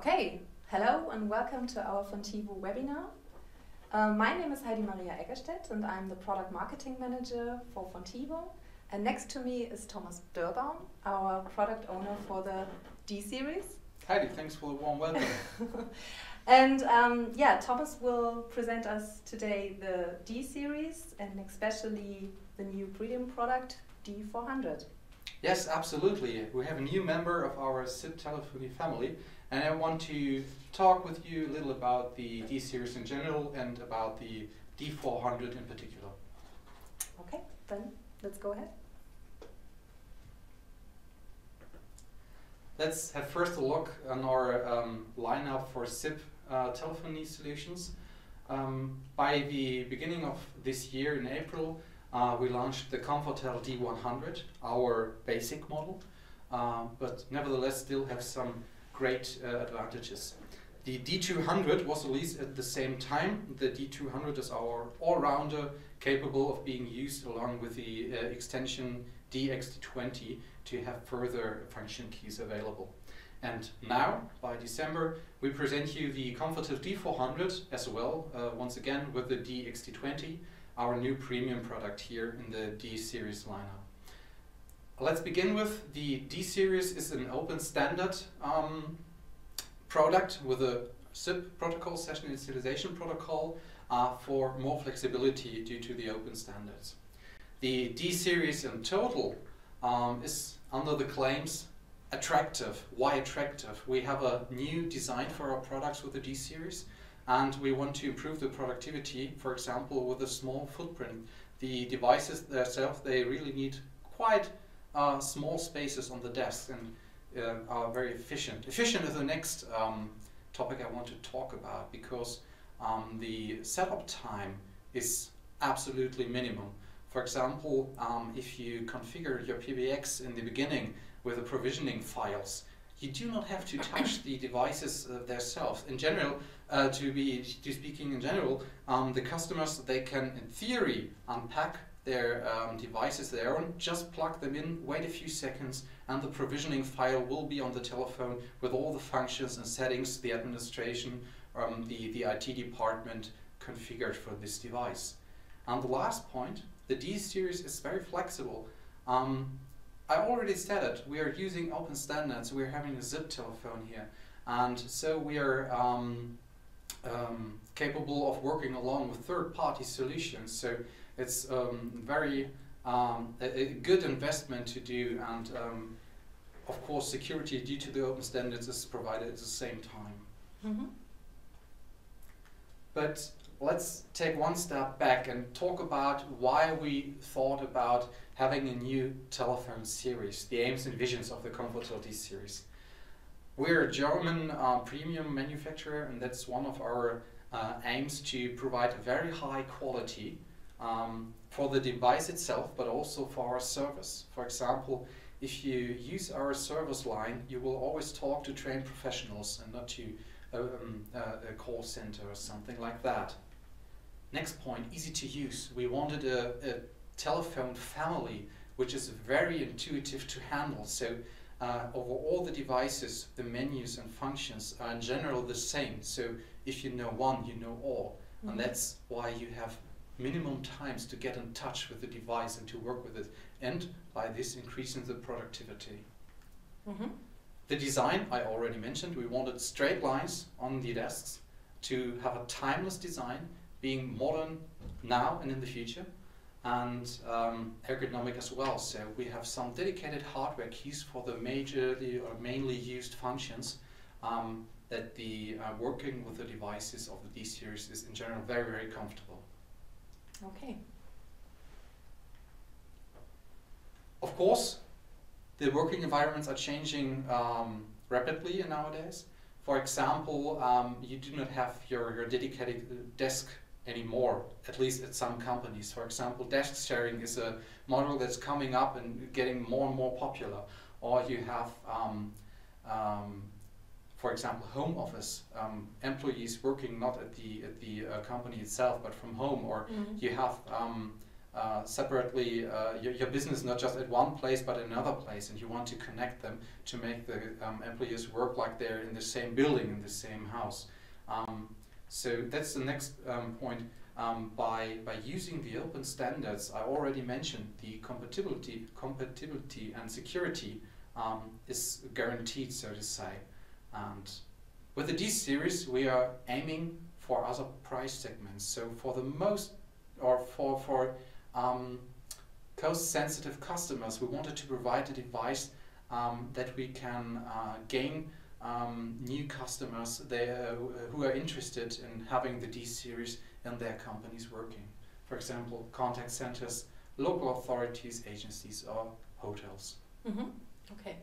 Okay, hello and welcome to our Fontivo webinar. My name is Heidi Maria Eggerstedt and I'm the Product Marketing Manager for Fontivo. And next to me is Thomas Dörbaum, our Product Owner for the D-Series. Heidi, thanks for the warm welcome. And yeah, Thomas will present us today the D-Series and especially the new premium product, D400. Yes, absolutely. We have a new member of our SIP telephony family, and I want to talk with you a little about the D-Series in general and about the D400 in particular. Okay, then let's go ahead. Let's have first a look on our lineup for SIP telephony solutions. By the beginning of this year in April, we launched the COMfortel D-100, our basic model, but nevertheless still have some great advantages. The D200 was released at the same time. The D200 is our all-rounder capable of being used along with the extension DX20 to have further function keys available. And now, by December, we present you the COMfortel D-400 as well, once again with the DX20, our new premium product here in the D-Series lineup. Let's begin with the D-Series is an open standard product with a SIP protocol, session initialization protocol, for more flexibility due to the open standards. The D-Series in total is under the claims attractive. Why attractive? We have a new design for our products with the D-Series, and we want to improve the productivity, for example, with a small footprint. The devices themselves, they really need quite small spaces on the desk and are very efficient. Efficient is the next topic I want to talk about, because the setup time is absolutely minimum. For example, if you configure your PBX in the beginning with the provisioning files, you do not have to touch the devices themselves. In general, speaking in general, the customers, they can, in theory, unpack their devices their own, just plug them in, wait a few seconds, and the provisioning file will be on the telephone with all the functions and settings the administration, the IT department configured for this device. And the last point, the D-Series is very flexible. I already said it, we are using open standards, we're having a ZIP telephone here, and so we are capable of working along with third-party solutions. So it's very a good investment to do, and of course security due to the open standards is provided at the same time. Mm-hmm. But let's take one step back and talk about why we thought about having a new telephone series, the aims and visions of the COMfortel D-Series. We're a German premium manufacturer, and that's one of our aims, to provide a very high quality for the device itself, but also for our service. For example, if you use our service line, you will always talk to trained professionals and not to a call center or something like that. Next point, easy to use. We wanted a telephone family which is very intuitive to handle. So over all the devices, the menus and functions are in general the same. So if you know one, you know all. Mm-hmm. And that's why you have minimum times to get in touch with the device and to work with it, and by this increasing the productivity. Mm-hmm. The design I already mentioned. We wanted straight lines on the desks to have a timeless design, being modern now and in the future, and ergonomic as well. So we have some dedicated hardware keys for the majorly or mainly used functions that the working with the devices of the D-Series is in general very, very comfortable. Okay. Of course, the working environments are changing rapidly nowadays. For example, you do not have your dedicated desk anymore, at least at some companies. For example, desk sharing is a model that's coming up and getting more and more popular. Or you have, for example, home office, employees working not at the company itself, but from home. Or mm-hmm. you have separately your business not just at one place but in another place, and you want to connect them to make the employees work like they're in the same building, in the same house. So that's the next point. By using the open standards, I already mentioned the compatibility and security is guaranteed, so to say. And with the D series, we are aiming for other price segments. So for the most, or for cost-sensitive customers, we wanted to provide a device that we can gain new customers who are interested in having the D series in their companies working. For example, contact centers, local authorities, agencies, or hotels. Mm-hmm. Okay.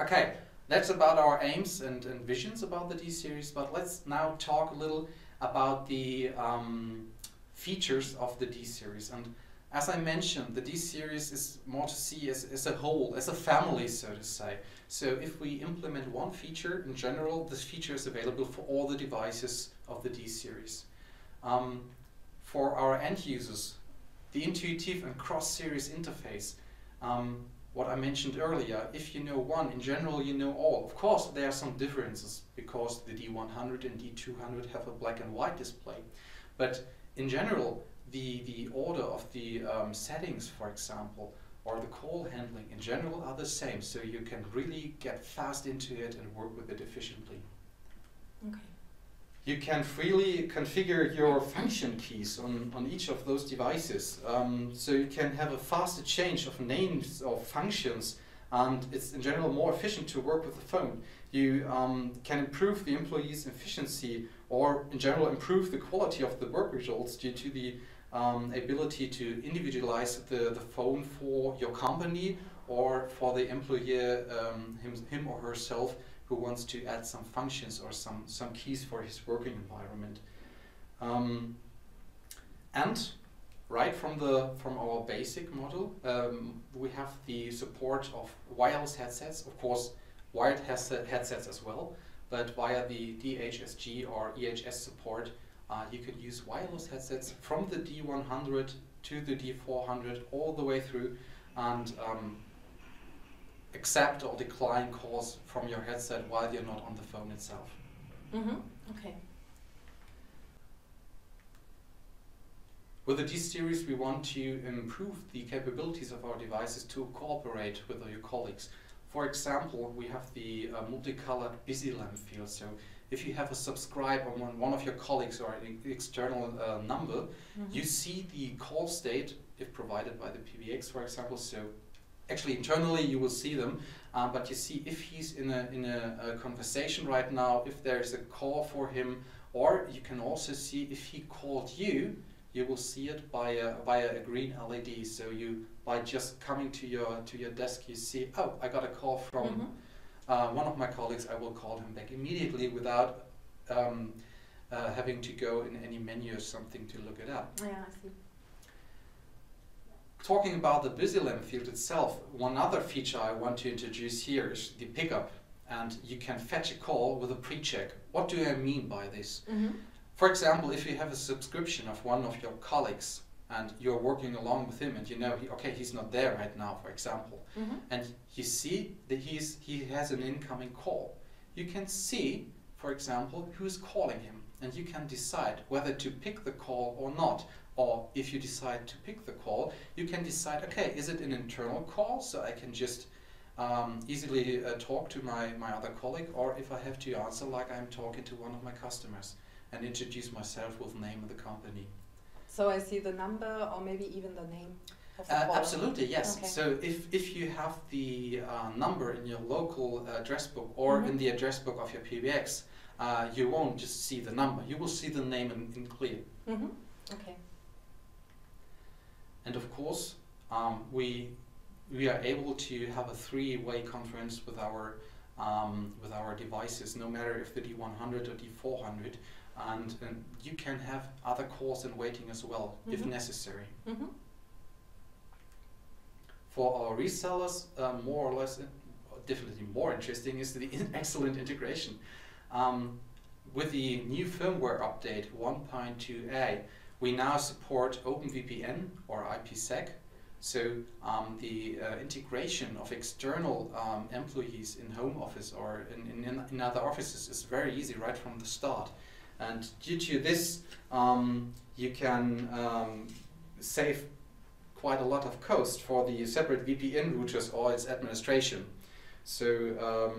Okay, that's about our aims and visions about the D series, but let's now talk a little about the features of the D series. And as I mentioned, the D series is more to see as a whole, as a family, so to say. So if we implement one feature, in general, this feature is available for all the devices of the D series. For our end users, the intuitive and cross-series interface, what I mentioned earlier, if you know one, in general you know all. Of course, there are some differences because the D100 and D200 have a black and white display. But in general, the order of the settings, for example, or the call handling in general are the same, so you can really get fast into it and work with it efficiently. Okay. You can freely configure your function keys on each of those devices, so you can have a faster change of names of functions, and it's in general more efficient to work with the phone. You can improve the employee's efficiency, or in general improve the quality of the work results due to the ability to individualize the phone for your company or for the employee, him or herself, who wants to add some functions or some keys for his working environment. And right from our basic model, we have the support of wireless headsets, of course wired headsets as well, but via the DHSG or EHS support, you can use wireless headsets from the D100 to the D400 all the way through, and accept or decline calls from your headset while you're not on the phone itself. Mm-hmm. Okay. With the D series, we want to improve the capabilities of our devices to cooperate with your colleagues. For example, we have the MulticolorBusy Line field. So if you have a subscribe on one of your colleagues or an external number, mm-hmm. you see the call state if provided by the PBX, for example. So actually internally you will see them, but you see if he's in a conversation right now, if there is a call for him, or you can also see if he called you. You will see it via a green LED. So you, by just coming to your desk, you see, oh, I got a call from mm-hmm. One of my colleagues. I will call him back immediately without having to go in any menu or something to look it up. Yeah, I see. Talking about the busy lamp field itself, one other feature I want to introduce here is the pickup, and you can fetch a call with a pre-check. What do I mean by this? Mm-hmm. For example, if you have a subscription of one of your colleagues and you're working along with him and you know, he's not there right now, for example, mm-hmm. and you see that he has an incoming call. You can see, for example, who's calling him, and you can decide whether to pick the call or not. Or if you decide to pick the call, you can decide, okay, is it an internal call, so I can just easily talk to my other colleague, or if I have to answer like I'm talking to one of my customers and introduce myself with the name of the company. So I see the number or maybe even the name of the caller? Absolutely, yes. Okay. So if you have the number in your local address book or mm-hmm. in the address book of your PBX, you won't just see the number, you will see the name in clear. Mm-hmm. Okay. And of course, we are able to have a three-way conference with our devices, no matter if the D100 or D400, and you can have other calls in waiting as well, mm-hmm. if necessary. Mm-hmm. For our resellers, more or less, definitely more interesting is the excellent integration. With the new firmware update 1.2a, we now support OpenVPN or IPsec. So the integration of external employees in home office or in other offices is very easy right from the start. And due to this, you can save quite a lot of cost for the separate VPN routers or its administration. So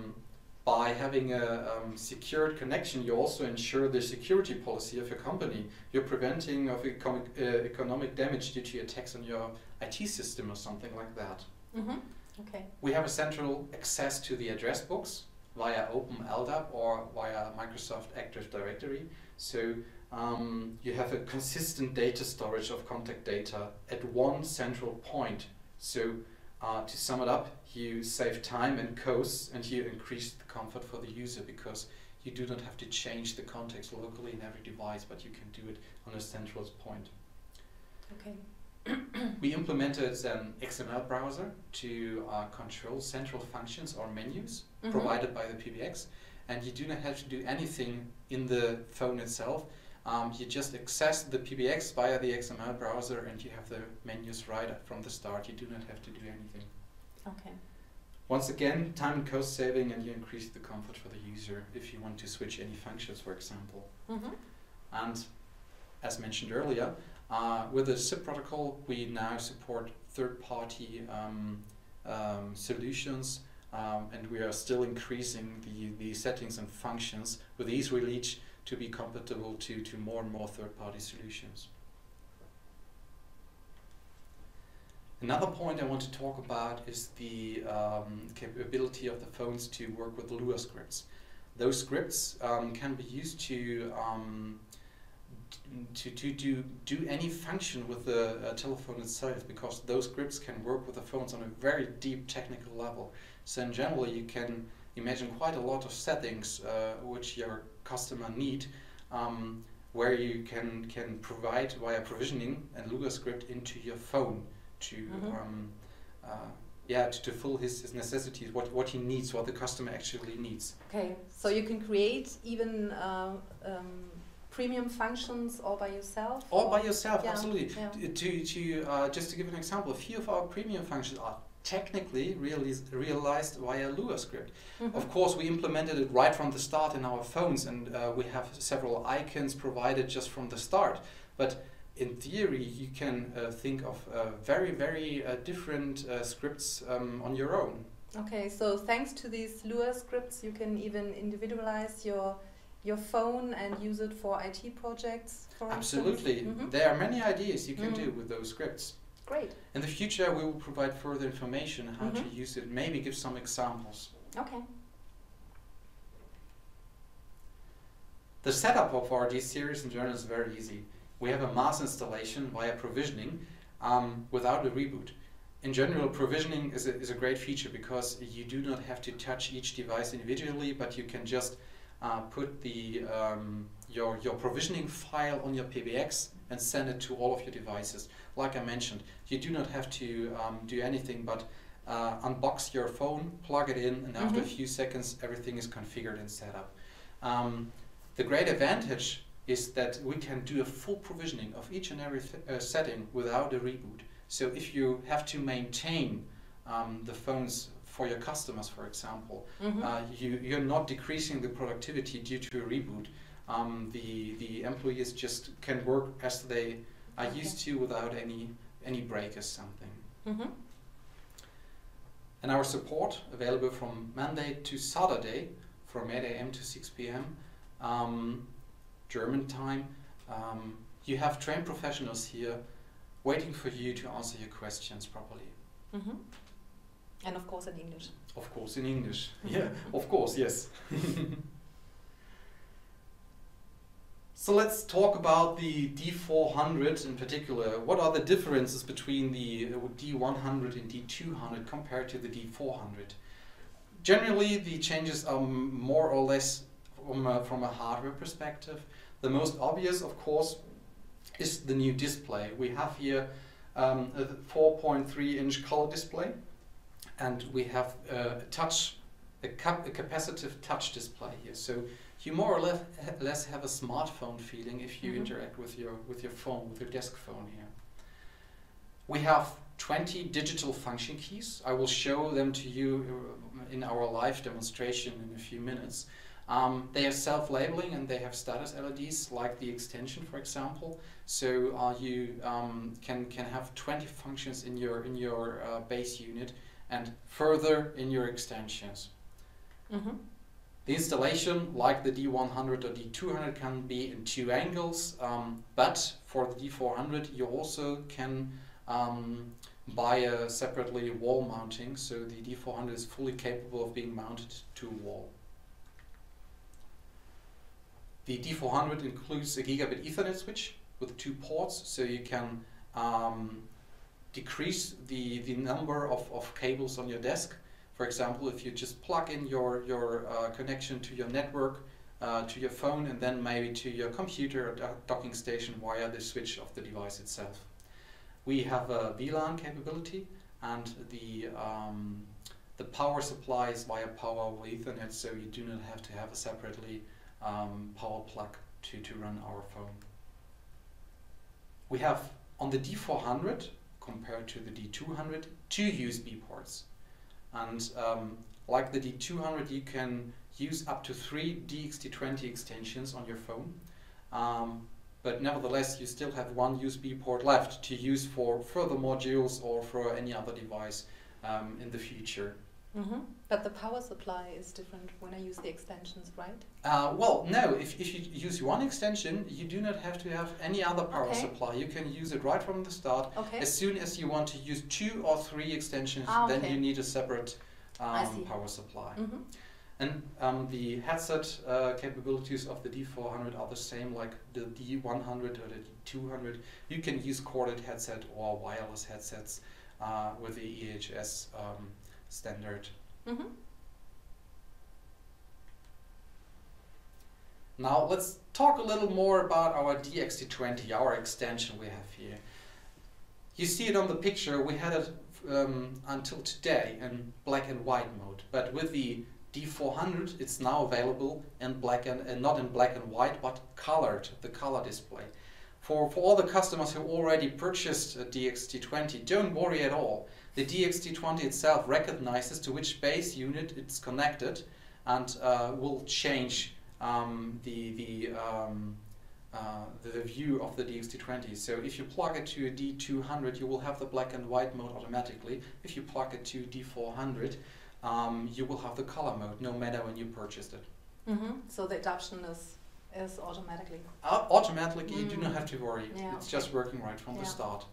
by having a secured connection, you also ensure the security policy of your company. You're preventing of economic damage due to attacks on your IT system or something like that. Mm-hmm. Okay. We have a central access to the address books via OpenLDAP or via Microsoft Active Directory. So you have a consistent data storage of contact data at one central point. So to sum it up, you save time and costs, and you increase the comfort for the user because you do not have to change the context locally in every device, but you can do it on a central point. Okay. We implemented an XML browser to control central functions or menus provided by the PBX, and you do not have to do anything in the phone itself. You just access the PBX via the XML browser and you have the menus right from the start. You do not have to do anything. Okay. Once again, time and cost saving, and you increase the comfort for the user if you want to switch any functions, for example. And as mentioned earlier, with the SIP protocol, we now support third-party solutions, and we are still increasing the settings and functions with ease release to be compatible to more and more third-party solutions. Another point I want to talk about is the capability of the phones to work with Lua scripts. Those scripts can be used to do any function with the telephone itself, because those scripts can work with the phones on a very deep technical level. So in general, you can imagine quite a lot of settings which your customer need, where you can provide via provisioning a Lua script into your phone to to fulfill his necessities, what he needs, what the customer actually needs. Okay, so you can create even premium functions all by yourself? All by yourself, yeah. absolutely. Yeah. Just to give an example, a few of our premium functions are technically realized via Lua script. Of course, we implemented it right from the start in our phones, and we have several icons provided just from the start. But in theory, you can think of very, very different scripts on your own. Okay, so thanks to these Lua scripts, you can even individualize your phone and use it for IT projects, for Absolutely. instance? There are many ideas you can do with those scripts. Great. In the future, we will provide further information on how to use it, maybe give some examples. Okay. The setup of our D-series in general is very easy. We have a mass installation via provisioning without a reboot. In general, provisioning is a great feature because you do not have to touch each device individually, but you can just put the your provisioning file on your PBX and send it to all of your devices. Like I mentioned, you do not have to do anything but unbox your phone, plug it in, and after a few seconds everything is configured and set up. The great advantage is that we can do a full provisioning of each and every setting without a reboot. So if you have to maintain the phones for your customers, for example, you're not decreasing the productivity due to a reboot. The employees just can work as they are used to without any break or something. And our support available from Monday to Saturday from 8 AM to 6 PM German time. You have trained professionals here waiting for you to answer your questions properly. And of course in English. Of course in English. Yeah, of course, yes. So let's talk about the D400 in particular. What are the differences between the D100 and D200 compared to the D400? Generally, the changes are more or less from a hardware perspective. The most obvious, of course, is the new display. We have here a 4.3-inch color display, and we have a touch a capacitive touch display here. So you more or less have a smartphone feeling if you interact with your phone, with your desk phone here. We have 20 digital function keys. I will show them to you in our live demonstration in a few minutes. They are self-labeling and they have status LEDs like the extension, for example. So you can have 20 functions in your base unit and further in your extensions. The installation, like the D100 or D200, can be in 2 angles, but for the D400 you also can buy a separately wall mounting, so the D400 is fully capable of being mounted to a wall. The D400 includes a gigabit Ethernet switch with 2 ports, so you can decrease the number of cables on your desk. For example, if you just plug in your connection to your network, to your phone, and then maybe to your computer or docking station via the switch of the device itself. We have a VLAN capability, and the power supply is via power over Ethernet, so you do not have to have a separately power plug to run our phone. We have on the D400, compared to the D200, 2 USB ports. And like the D200, you can use up to 3 DXT20 extensions on your phone. But nevertheless, you still have 1 USB port left to use for further modules or for any other device in the future. But the power supply is different when I use the extensions, right? Well, no. If you use 1 extension, you do not have to have any other power supply. You can use it right from the start. As soon as you want to use 2 or 3 extensions, then you need a separate power supply. And the headset capabilities of the D400 are the same like the D100 or the D200. You can use corded headset or wireless headsets with the EHS standard. Now let's talk a little more about our DXT20, our extension we have here. You see it on the picture. We had it until today in black and white mode, but with the D400 it's now available in black and not in black and white, but colored, the color display. For all the customers who already purchased a DXT20, don't worry at all. The DXT20 itself recognizes to which base unit it's connected and will change the view of the DXT20. So if you plug it to a D200, you will have the black and white mode automatically. If you plug it to D400, you will have the color mode, no matter when you purchased it. So the adoption is automatically? Automatically, you do not have to worry. It's just working right from the start.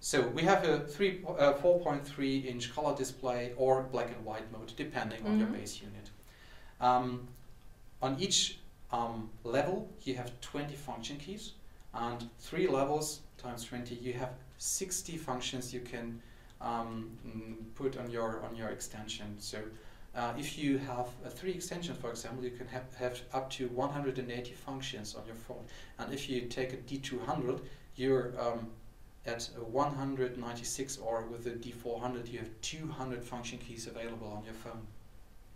So we have a 4.3 inch color display or black and white mode, depending on your base unit. On each level, you have 20 function keys, and 3 levels times 20, you have 60 functions you can put on your extension. So if you have 3 extensions, for example, you can have up to 180 functions on your phone. And if you take a D200, you're at 196, or with the D400 you have 200 function keys available on your phone.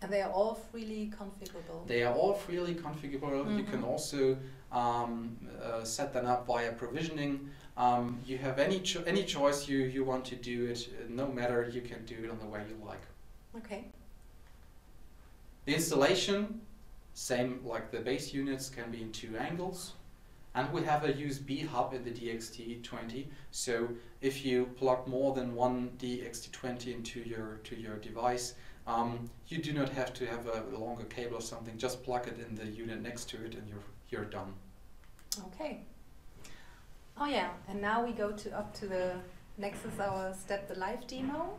And they are all freely configurable? They are all freely configurable. You can also set them up via provisioning. You have any choice you want to do it, no matter, you can do it on the way you like. Okay. The installation, same like the base units, can be in 2 angles. And we have a USB hub in the DXT20, so if you plug more than 1 DXT20 into your device, you do not have to have a longer cable or something. Just plug it in the unit next to it, and you're done. Okay. Oh yeah, and now we go up to the next is our step, the live demo.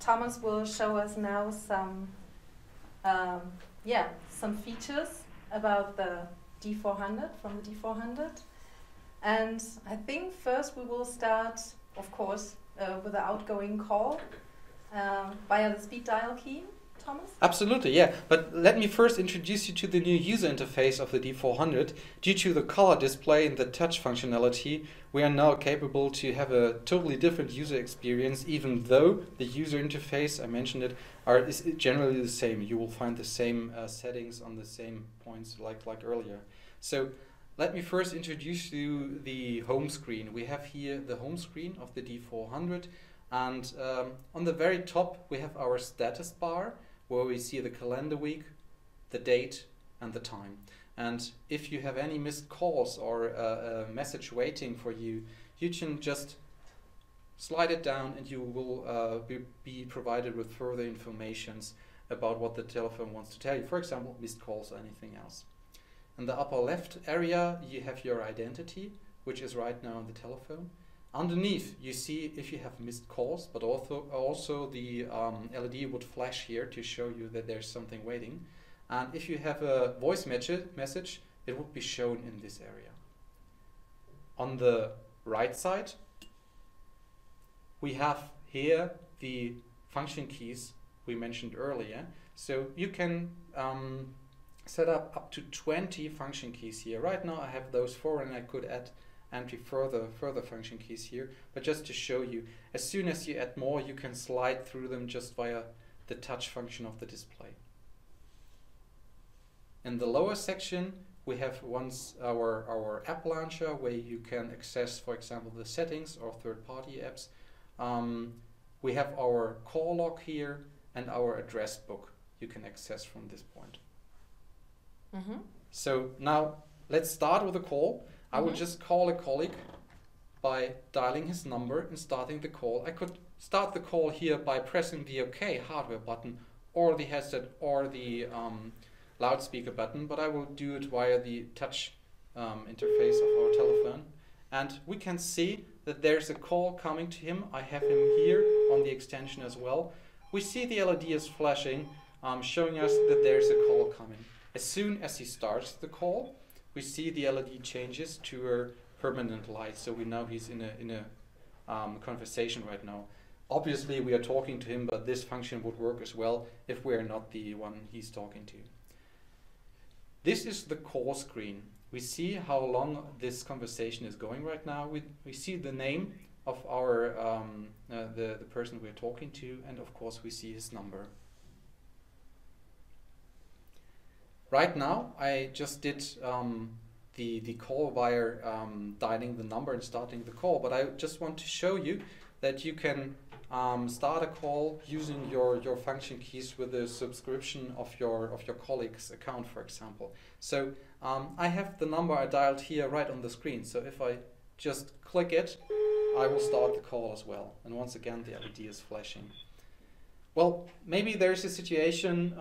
Thomas will show us now some features about the D400, from the D400. And I think first we will start, of course, with the outgoing call via the speed dial key Thomas? Absolutely, yeah. But let me first introduce you to the new user interface of the D400. Due to the color display and the touch functionality, we are now capable to have a totally different user experience, even though the user interface, I mentioned it, is generally the same. You will find the same settings on the same points like earlier. So let me first introduce you the home screen. We have here the home screen of the D400. And on the very top, we have our status bar, where we see the calendar week, the date, and the time. And if you have any missed calls or a message waiting for you, you can just slide it down and you will be provided with further informations about what the telephone wants to tell you. For example, missed calls or anything else. In the upper left area, you have your identity, which is right now on the telephone. Underneath, you see if you have missed calls, but also the LED would flash here to show you that there's something waiting. And if you have a voice message, it would be shown in this area. On the right side, we have here the function keys we mentioned earlier. So you can set up to 20 function keys here. Right now I have those 4 and I could add entry further function keys here, but just to show you, as soon as you add more, you can slide through them just via the touch function of the display. In the lower section, we have our app launcher, where you can access, for example, the settings or third-party apps. We have our call log here and our address book you can access from this point. Mm-hmm. So now let's start with a call. I will just call a colleague by dialing his number and starting the call. I could start the call here by pressing the OK hardware button or the headset or the loudspeaker button, but I will do it via the touch interface of our telephone. And we can see that there's a call coming to him. I have him here on the extension as well. We see the LED is flashing, showing us that there's a call coming. As soon as he starts the call, we see the LED changes to a permanent light, so we know he's in a conversation right now. Obviously, we are talking to him, but this function would work as well if we are not the one he's talking to. This is the call screen. We see how long this conversation is going right now. We see the name of our the person we're talking to, and of course we see his number. Right now, I just did the call via dialing the number and starting the call, but I just want to show you that you can start a call using your function keys with the subscription of your colleague's account, for example. So I have the number I dialed here right on the screen. So if I just click it, I will start the call as well. And once again, the LED is flashing. Well, maybe there's a situation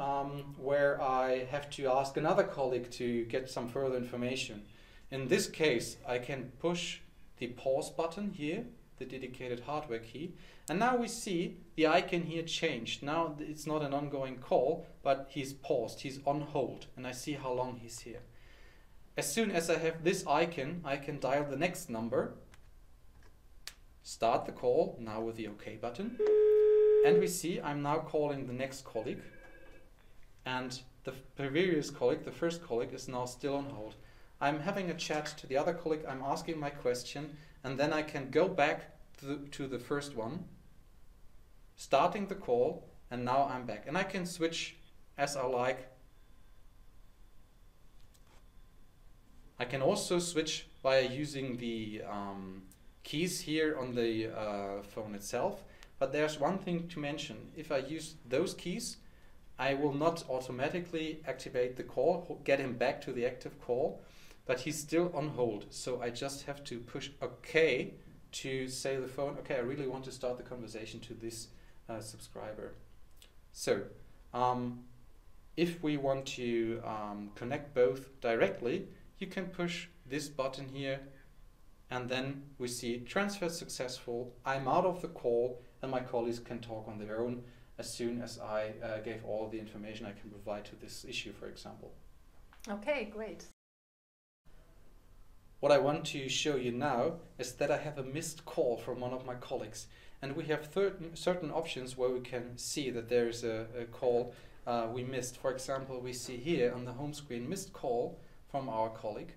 where I have to ask another colleague to get some further information. In this case, I can push the pause button here, the dedicated hardware key, and now we see the icon here changed. Now it's not an ongoing call, but he's paused, he's on hold, and I see how long he's here. As soon as I have this icon, I can dial the next number, start the call, now with the OK button. And we see I'm now calling the next colleague, and the previous colleague, the first colleague, is now still on hold. I'm having a chat to the other colleague, I'm asking my question, and then I can go back to the first one, starting the call, and now I'm back. And I can switch as I like. I can also switch by using the keys here on the phone itself. But there's one thing to mention. If I use those keys, I will not automatically activate the call, get him back to the active call, but he's still on hold. So I just have to push OK to say to the phone, okay, I really want to start the conversation to this subscriber. So if we want to connect both directly, you can push this button here, and then we see transfer successful, I'm out of the call, and my colleagues can talk on their own as soon as I gave all the information I can provide to this issue, for example. Okay, great. What I want to show you now is that I have a missed call from one of my colleagues, and we have certain options where we can see that there is a call, we missed. For example, we see here on the home screen missed call from our colleague.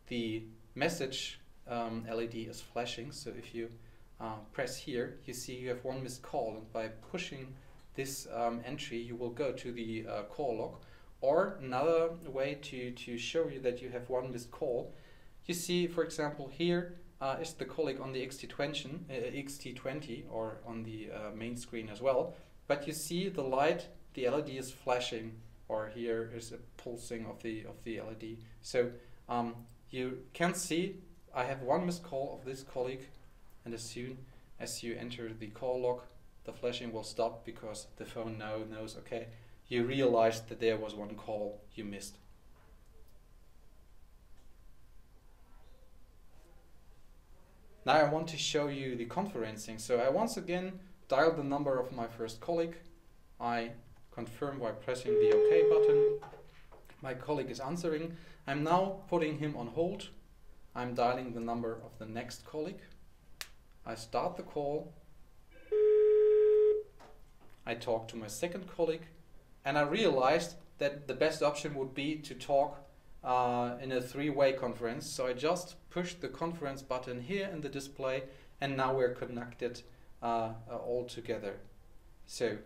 The message LED is flashing, so if you press here, you see you have one missed call, and by pushing this entry you will go to the call log. Or another way to show you that you have one missed call, you see, for example, here is the colleague on the XT20 or on the main screen as well, but you see the light, the LED is flashing, or here is a pulsing of the LED. So you can see I have one missed call of this colleague, and as soon as you enter the call log, the flashing will stop because the phone now knows, okay, you realized that there was one call you missed. Now I want to show you the conferencing. So I once again dialed the number of my first colleague. I confirm by pressing the OK button. My colleague is answering. I'm now putting him on hold. I'm dialing the number of the next colleague. I start the call. I talk to my second colleague, and I realized that the best option would be to talk in a three-way conference. So I just pushed the conference button here in the display, and now we're connected all together. So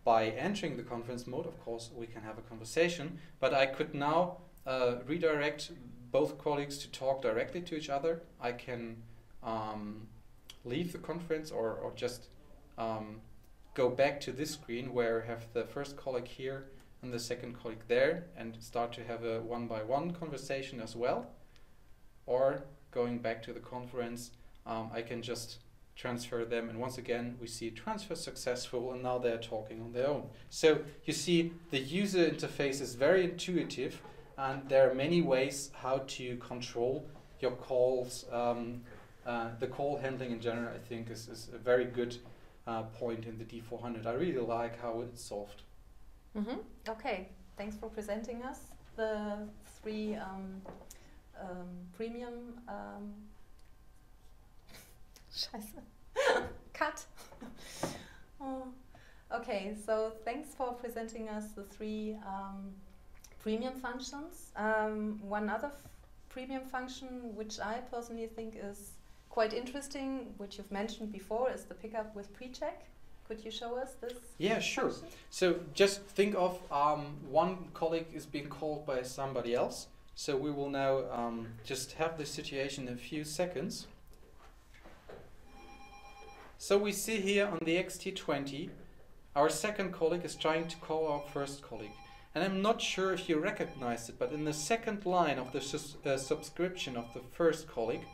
by entering the conference mode, of course, we can have a conversation, but I could now redirect both colleagues to talk directly to each other. I can leave the conference or just go back to this screen where I have the first colleague here and the second colleague there, and start to have a one-by-one conversation as well. Or going back to the conference, I can just transfer them, and once again we see transfer successful, and now they're talking on their own. So you see the user interface is very intuitive, and there are many ways how to control your calls. The call handling in general, I think, is a very good point in the D400. I really like how it's solved. Okay, thanks for presenting us the three premium Scheiße. Cut. Oh. Okay, so thanks for presenting us the three premium functions. One other premium function which I personally think is quite interesting, which you've mentioned before, is the pickup with pre-check. Could you show us this? Yeah, sure. function? So just think of one colleague is being called by somebody else. So we will now just have this situation in a few seconds. So we see here on the XT20, our second colleague is trying to call our first colleague. And I'm not sure if you recognize it, but in the second line of the subscription of the first colleague,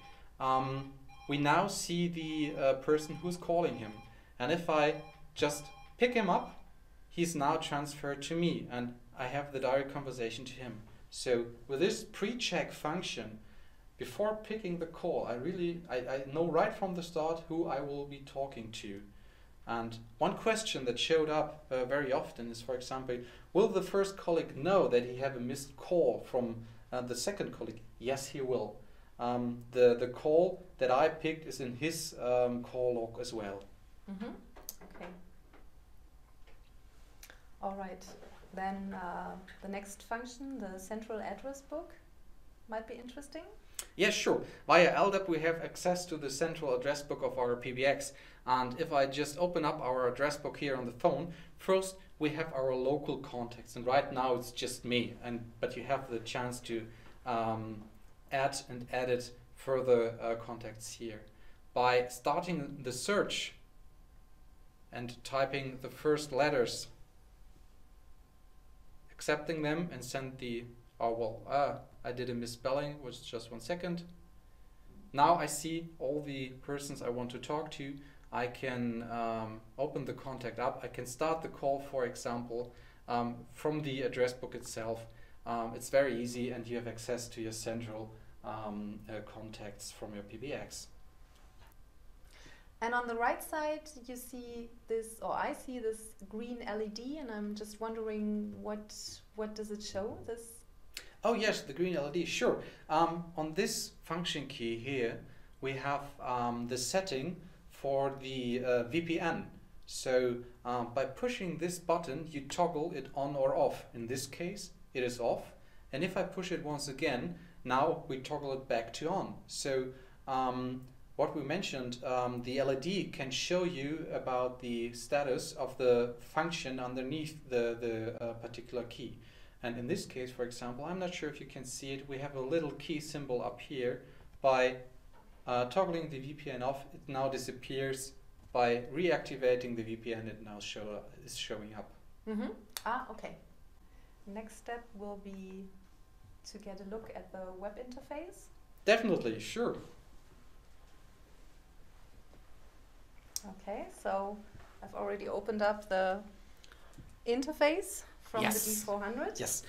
we now see the person who's calling him. And if I just pick him up, he's now transferred to me, and I have the direct conversation to him. So with this pre-check function, before picking the call, I know right from the start who I will be talking to. And one question that showed up very often is, for example, will the first colleague know that he have a missed call from the second colleague? Yes, he will. The call that I picked is in his call log as well. Okay. All right. Then the next function, the central address book, might be interesting. Yeah, sure. Via LDAP we have access to the central address book of our PBX, and if I just open up our address book here on the phone, first we have our local contacts, and right now it's just me, but you have the chance to add and edit further contacts here. By starting the search and typing the first letters, accepting them, and send the, I did a misspelling, was just 1 second. Now I see all the persons I want to talk to. I can open the contact up. I can start the call, for example, from the address book itself. It's very easy, and you have access to your central contacts from your PBX. And on the right side, you see this, or I see this green LED, and I'm just wondering what does it show? This. Oh yes, the green LED, sure. On this function key here, we have the setting for the VPN. So by pushing this button, you toggle it on or off. In this case, it is off. And if I push it once again, now we toggle it back to on. So what we mentioned, the LED can show you about the status of the function underneath the particular key. And in this case, for example, I'm not sure if you can see it, we have a little key symbol up here. By toggling the VPN off, it now disappears. By reactivating the VPN, it now is showing up. Mm-hmm. Ah, okay. Next step will be to get a look at the web interface. Definitely, sure. Okay, so I've already opened up the interface from the D400. Yes.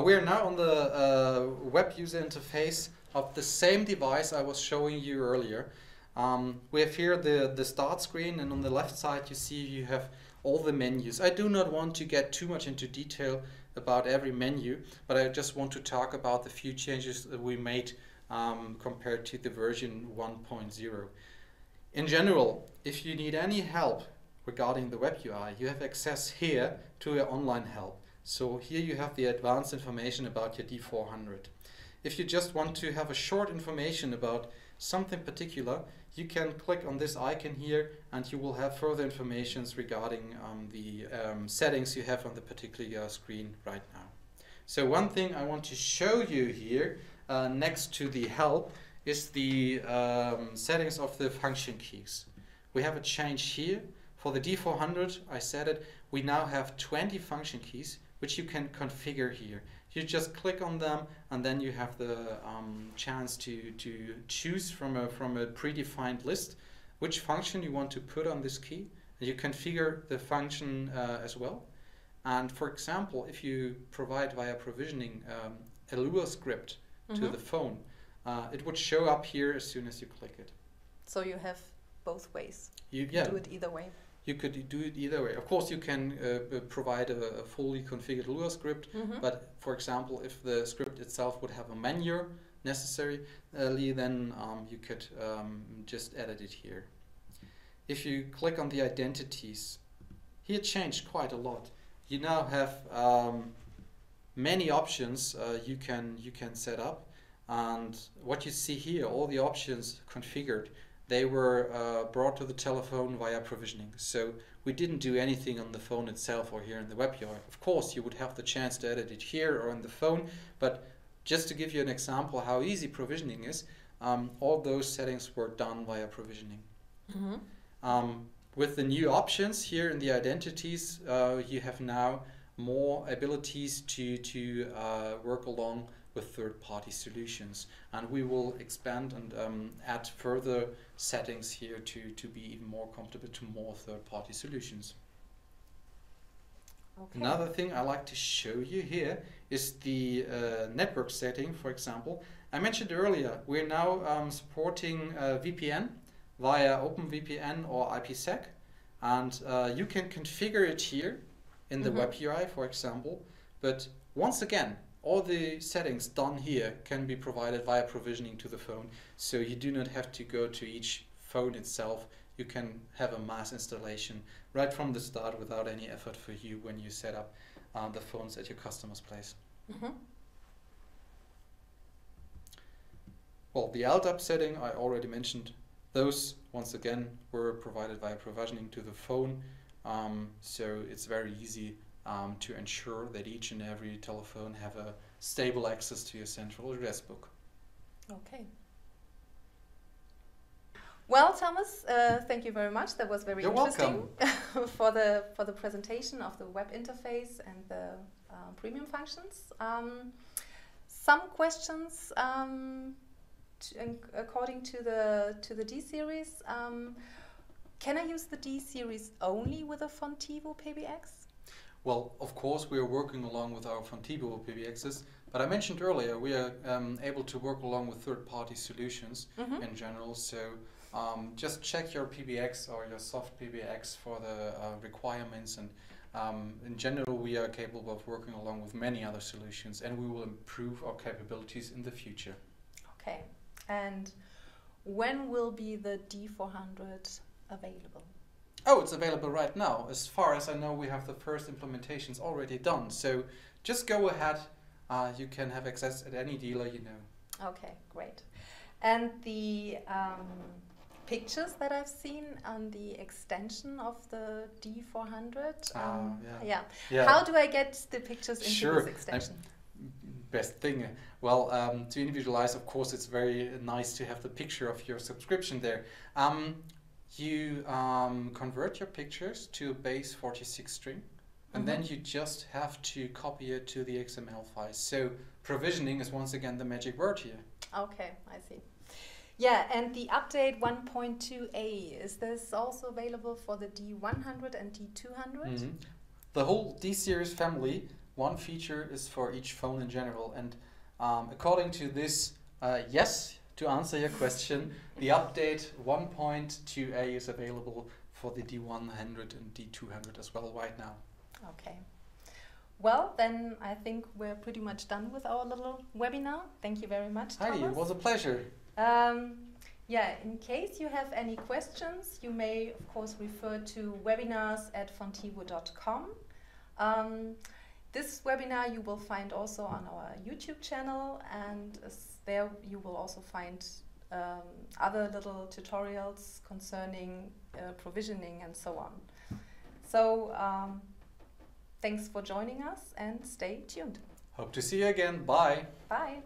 We are now on the web user interface of the same device I was showing you earlier. We have here the start screen, and on the left side you see you have all the menus. I do not want to get too much into detail about every menu, but I just want to talk about the few changes that we made compared to the version 1.0. In general, if you need any help regarding the web UI, you have access here to your online help. So here you have the advanced information about your D400. If you just want to have a short information about something particular, you can click on this icon here and you will have further information regarding the settings you have on the particular screen right now. So one thing I want to show you here next to the help is the settings of the function keys. We have a change here. For the D400, I said it, we now have 20 function keys which you can configure here. You just click on them and then you have the chance to choose from a predefined list which function you want to put on this key. And you configure the function as well. And for example, if you provide via provisioning a Lua script to the phone, it would show up here as soon as you click it. So you have both ways. You do it either way. You could do it either way. Of course, you can provide a fully configured Lua script, but for example, if the script itself would have a menu necessarily, then you could just edit it here. If you click on the identities, here changed quite a lot. You now have many options you can set up, and what you see here, all the options configured, they were brought to the telephone via provisioning. So we didn't do anything on the phone itself or here in the web UI. Of course, you would have the chance to edit it here or on the phone, but just to give you an example how easy provisioning is, all those settings were done via provisioning. With the new options here in the identities, you have now more abilities to work along with third-party solutions, and we will expand and add further settings here to be even more comfortable to more third-party solutions. Okay. Another thing I like to show you here is the network setting. For example, I mentioned earlier we're now supporting VPN via OpenVPN or IPsec, and you can configure it here in the web UI, for example, but once again, all the settings done here can be provided via provisioning to the phone, so you do not have to go to each phone itself. You can have a mass installation right from the start without any effort for you when you set up the phones at your customer's place. Well, the LDAP setting I already mentioned. Those, once again, were provided via provisioning to the phone, so it's very easy to ensure that each and every telephone have a stable access to your central address book. Okay. Well, Thomas, thank you very much. That was very interesting for the presentation of the web interface and the premium functions. Some questions according to the D series. Can I use the D series only with a Fontivo PBX? Well, of course, we are working along with our Fontivo PBXs, but I mentioned earlier we are able to work along with third-party solutions in general. So just check your PBX or your soft PBX for the requirements, and in general we are capable of working along with many other solutions, and we will improve our capabilities in the future. Okay, and when will be the D400 available? Oh, it's available right now. As far as I know, we have the first implementations already done. So just go ahead. You can have access at any dealer you know. Okay, great. And the pictures that I've seen on the extension of the D400. Yeah. How do I get the pictures into Sure. this extension? Best thing. Well, to individualize, of course, it's very nice to have the picture of your subscription there. You convert your pictures to a base 46 string, and then you just have to copy it to the XML file. So provisioning is once again the magic word here. Okay, I see. Yeah, and the update 1.2a, is this also available for the D100 and D200? The whole D-series family, one feature is for each phone in general. And according to this, yes, to answer your question, the update 1.2a is available for the D100 and D200 as well right now. Okay. Well, then I think we're pretty much done with our little webinar. Thank you very much, Thomas. Heidi, it was a pleasure. Yeah, in case you have any questions, you may, of course, refer to webinars@fontivo.com. This webinar you will find also on our YouTube channel, and there you will also find other little tutorials concerning provisioning and so on. So thanks for joining us and stay tuned. Hope to see you again. Bye. Bye.